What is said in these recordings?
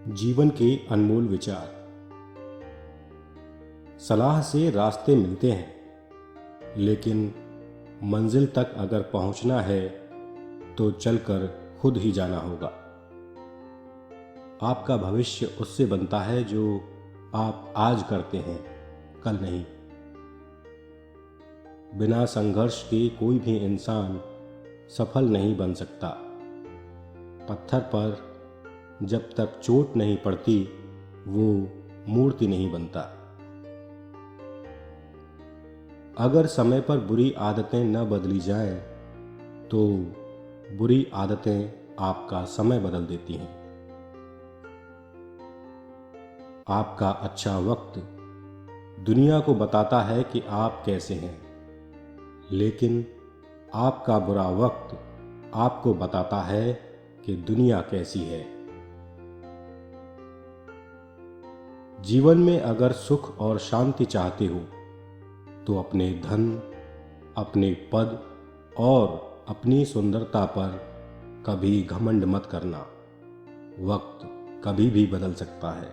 जीवन के अनमोल विचार। सलाह से रास्ते मिलते हैं, लेकिन मंजिल तक अगर पहुंचना है तो चलकर खुद ही जाना होगा। आपका भविष्य उससे बनता है जो आप आज करते हैं, कल नहीं। बिना संघर्ष के कोई भी इंसान सफल नहीं बन सकता। पत्थर पर जब तक चोट नहीं पड़ती वो मूर्ति नहीं बनता। अगर समय पर बुरी आदतें न बदली जाएं, तो बुरी आदतें आपका समय बदल देती हैं। आपका अच्छा वक्त दुनिया को बताता है कि आप कैसे हैं, लेकिन आपका बुरा वक्त आपको बताता है कि दुनिया कैसी है। जीवन में अगर सुख और शांति चाहते हो तो अपने धन, अपने पद और अपनी सुंदरता पर कभी घमंड मत करना। वक्त कभी भी बदल सकता है।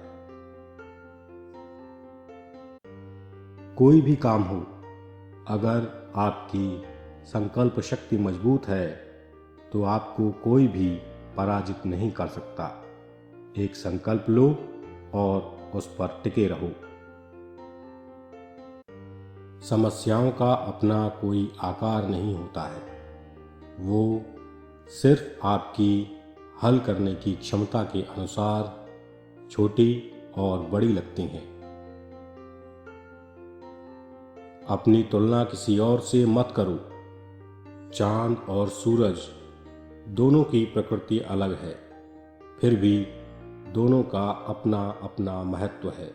कोई भी काम हो, अगर आपकी संकल्प शक्ति मजबूत है तो आपको कोई भी पराजित नहीं कर सकता। एक संकल्प लो और उस पर टिके रहो। समस्याओं का अपना कोई आकार नहीं होता है, वो सिर्फ आपकी हल करने की क्षमता के अनुसार छोटी और बड़ी लगती हैं। अपनी तुलना किसी और से मत करो। चांद और सूरज दोनों की प्रकृति अलग है, फिर भी दोनों का अपना अपना महत्व है।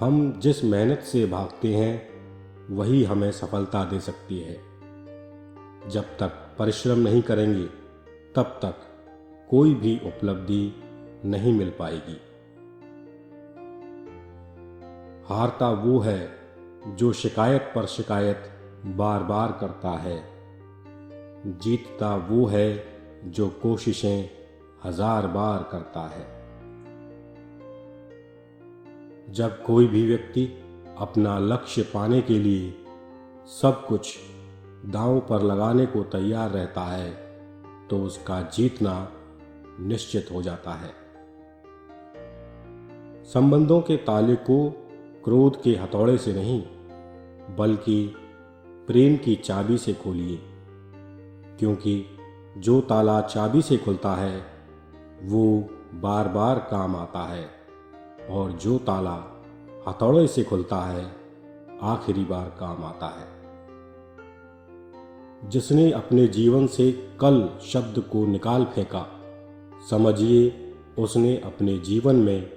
हम जिस मेहनत से भागते हैं वही हमें सफलता दे सकती है। जब तक परिश्रम नहीं करेंगे तब तक कोई भी उपलब्धि नहीं मिल पाएगी। हारता वो है जो शिकायत पर शिकायत बार बार करता है। जीतता वो है जो कोशिशें 1000 बार करता है। जब कोई भी व्यक्ति अपना लक्ष्य पाने के लिए सब कुछ दांव पर लगाने को तैयार रहता है तो उसका जीतना निश्चित हो जाता है। संबंधों के ताले को क्रोध के हथौड़े से नहीं, बल्कि प्रेम की चाबी से खोलिए, क्योंकि जो ताला चाबी से खुलता है वो बार बार काम आता है, और जो ताला हथौड़े से खुलता है आखिरी बार काम आता है। जिसने अपने जीवन से कल शब्द को निकाल फेंका, समझिए उसने अपने जीवन में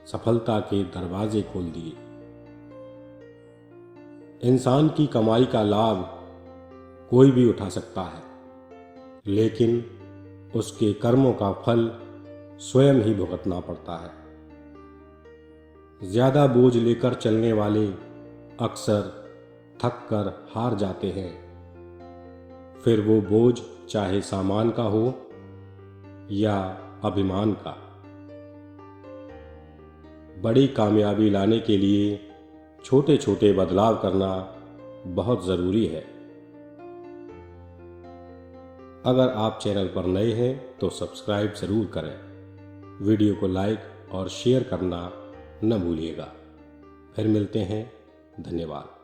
सफलता के दरवाजे खोल दिए। इंसान की कमाई का लाभ कोई भी उठा सकता है, लेकिन उसके कर्मों का फल स्वयं ही भुगतना पड़ता है। ज्यादा बोझ लेकर चलने वाले अक्सर थक कर हार जाते हैं, फिर वो बोझ चाहे सामान का हो या अभिमान का। बड़ी कामयाबी लाने के लिए छोटे छोटे बदलाव करना बहुत जरूरी है। अगर आप चैनल पर नए हैं तो सब्सक्राइब जरूर करें। वीडियो को लाइक और शेयर करना न भूलिएगा। फिर मिलते हैं। धन्यवाद।